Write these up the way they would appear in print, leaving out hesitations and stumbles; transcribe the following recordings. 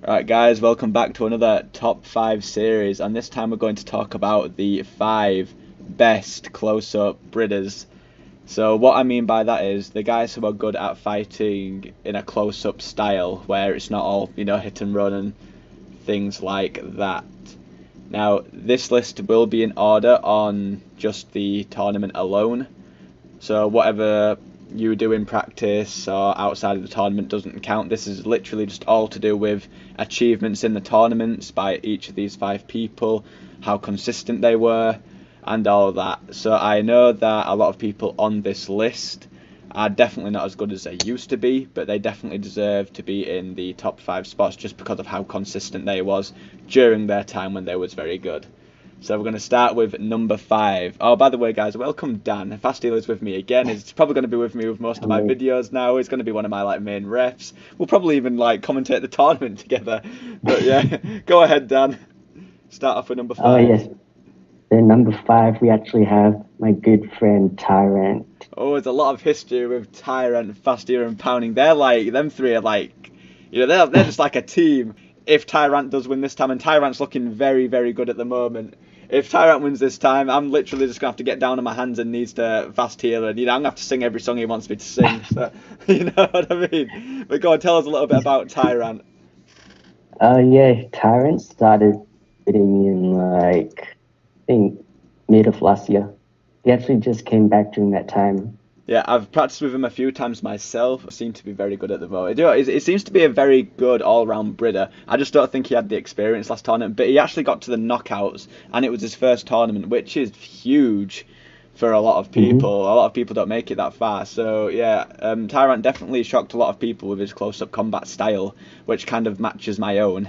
Right, guys, welcome back to another top 5 series, and this time we're going to talk about the 5 best close-up Bridders. So what I mean by that is the guys who are good at fighting in a close-up style, where it's not all, hit and run and things like that. Now, this list will be in order on just the tournament alone, so whatever you do in practice or outside of the tournament doesn't count. This is literally just all to do with achievements in the tournaments by each of these 5 people, how consistent they were, and all that. So I know that a lot of people on this list are definitely not as good as they used to be, but they definitely deserve to be in the top 5 spots just because of how consistent they was during their time when they was very good. So we're going to start with number 5. Oh, by the way, guys, welcome Dan. Fast Dealer's with me again. He's probably going to be with me with most of my videos now. He's going to be one of my main refs. We'll probably even commentate the tournament together. But yeah, go ahead, Dan. Start off with number 5. Oh, yes. Then number 5, we actually have my good friend Tyrant. Oh, there's a lot of history with Tyrant, Fast Dealer, and Pounding. Them three are they're just like a team. If Tyrant does win this time, and Tyrant's looking very, very good at the moment. If Tyrant wins this time, I'm literally just going to have to get down on my hands and knees to Fast Healer, and I'm going to have to sing every song he wants me to sing. So, you know what I mean? But go on, tell us a little bit about Tyrant. Yeah, Tyrant started hitting in I think mid of last year. He actually just came back during that time. Yeah, I've practiced with him a few times myself. Seemed to be very good at the moment. It seems to be a very good all-round Bridder. I just don't think he had the experience last tournament, but he actually got to the knockouts, and it was his first tournament, which is huge for a lot of people. A lot of people don't make it that far. So yeah, Tyrant definitely shocked a lot of people with his close-up combat style, which kind of matches my own.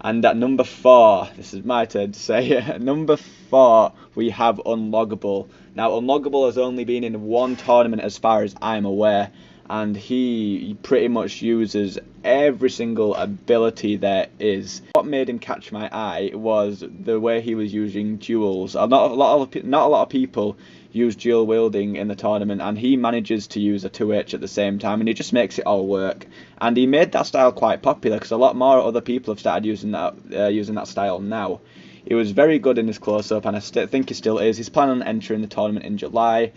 And at number 4, this is my turn to say, at number 4, we have Unloggable. Now, Unloggable has only been in one tournament as far as I'm aware, and he pretty much uses every single ability there is. What made him catch my eye was the way he was using duels. Not a lot of people use dual wielding in the tournament, and he manages to use a 2H at the same time, and he just makes it all work. And he made that style quite popular because a lot more other people have started using that style now. He was very good in his close-up, and I think he still is. He's planning on entering the tournament in July,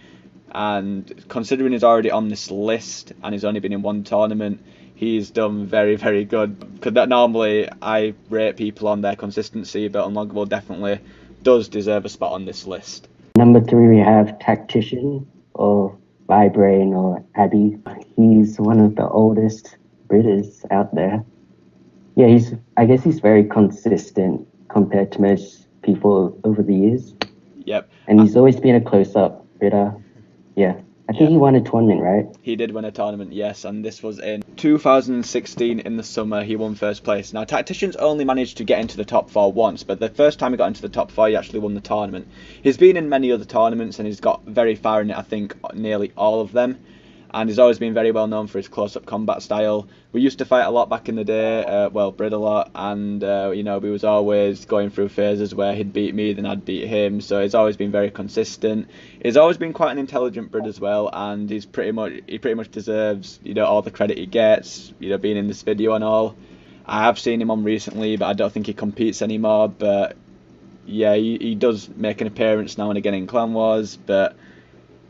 and considering he's already on this list and he's only been in one tournament, he's done very, very good. Because normally I rate people on their consistency, but Unloggable definitely does deserve a spot on this list. Number 3, we have Tactician, or Vibrain, or Abby. He's one of the oldest Bridders out there. Yeah, I guess he's very consistent compared to most people over the years. Yep. And he's always been a close-up Bridder. Yeah. I think he won a tournament, right? He did win a tournament, yes, and this was in 2016 in the summer. He won first place. Now, Tactician's only managed to get into the top 4 once, but the first time he got into the top 4, he actually won the tournament. He's been in many other tournaments, and he's got very far in it, I think, nearly all of them. And he's always been very well known for his close-up combat style. We used to fight a lot back in the day, Brid a lot, and we was always going through phases where he'd beat me, then I'd beat him. So he's always been very consistent. He's always been quite an intelligent Brid as well, and he pretty much deserves all the credit he gets. Being in this video and all. I have seen him on recently, but I don't think he competes anymore. But yeah, he does make an appearance now and again in Clan Wars, but.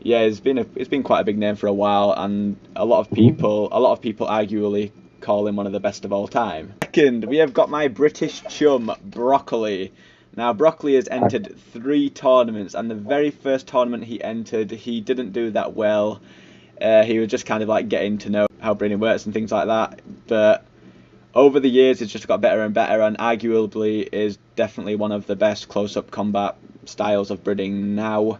Yeah, it's been quite a big name for a while, and a lot of people arguably call him one of the best of all time. Second, we have got my British chum, Broccoli. Now, Broccoli has entered 3 tournaments, and the very first tournament he entered, he didn't do that well. He was just kind of getting to know how breeding works and things like that. But over the years, it's just got better and better, and arguably is definitely one of the best close-up combat styles of breeding now.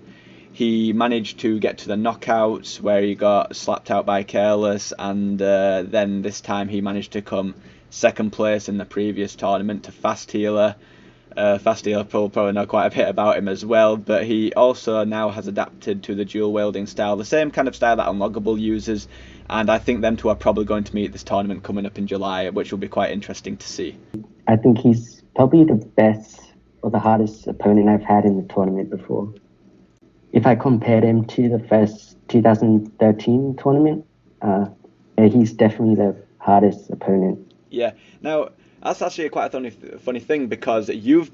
He managed to get to the knockouts where he got slapped out by Careless, and then this time he managed to come second place in the previous tournament to Fast Healer. Fast Healer probably know quite a bit about him as well, but he also now has adapted to the dual wielding style, the same kind of style that Unloggable uses, and I think them two are probably going to meet this tournament coming up in July, which will be quite interesting to see. I think he's probably the best or the hardest opponent I've had in the tournament before. If I compared him to the first 2013 tournament, he's definitely the hardest opponent. Yeah. Now, That's actually quite a funny thing, because you've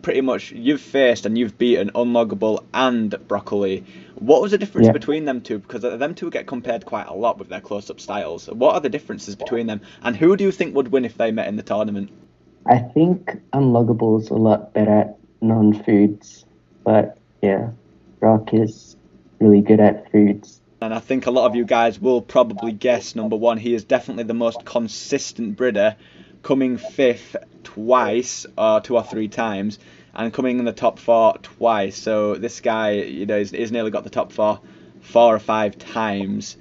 faced and you've beaten Unloggable and Broccoli. What was the difference Yeah. between them two? Because them two get compared quite a lot with their close-up styles. What are the differences between them, and who do you think would win if they met in the tournament? I think Unloggable's a lot better at non-foods, but yeah, Rock is really good at foods. And I think a lot of you guys will probably guess number one. He is definitely the most consistent Bridder, coming fifth twice, or 2 or 3 times, and coming in the top 4 twice. So this guy, you know, he's nearly got the top 4 or 5 times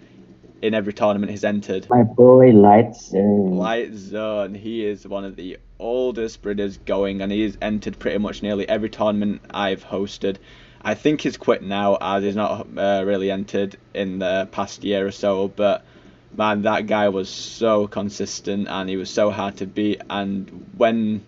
in every tournament he's entered. My boy Light Zone. Light Zone, he is one of the oldest Bridders going, and he's entered pretty much nearly every tournament I've hosted. I think he's quit now, as he's not really entered in the past year or so, but man, that guy was so consistent and he was so hard to beat. And when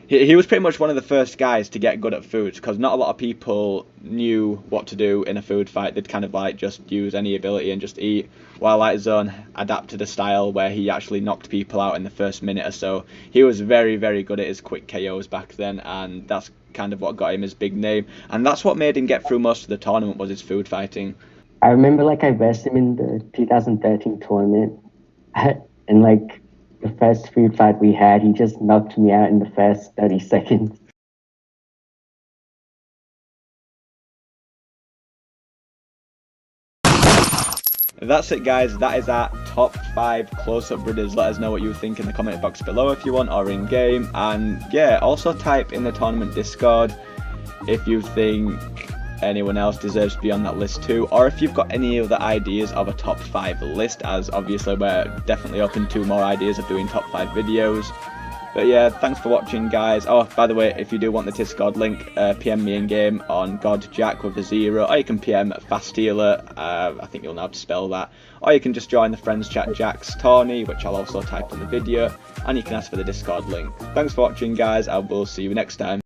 he was pretty much one of the first guys to get good at foods, because not a lot of people knew what to do in a food fight. They'd kind of like just use any ability and just eat, while Light Zone adapted a style where he actually knocked people out in the first minute or so. He was very, very good at his quick KOs back then, and that's kind of what got him his big name, and that's what made him get through most of the tournament, was his food fighting. I remember like I versed him in the 2013 tournament, and like the first food fight we had, he just knocked me out in the first 30 seconds. That's it, guys. That is our top 5 close-up Bridders. Let us know what you think in the comment box below if you want, or in game. And yeah, also type in the tournament Discord if you think anyone else deserves to be on that list too, or if you've got any other ideas of a top 5 list, as obviously we're definitely open to more ideas of doing top 5 videos. But yeah, thanks for watching, guys. Oh, by the way, if you do want the Discord link, PM me in game on GodJack with a 0, or you can PM Fastealer, I think you'll know how to spell that, or you can just join the friends chat Jack's Tawny, which I'll also type in the video, and you can ask for the Discord link. Thanks for watching, guys, and we'll see you next time.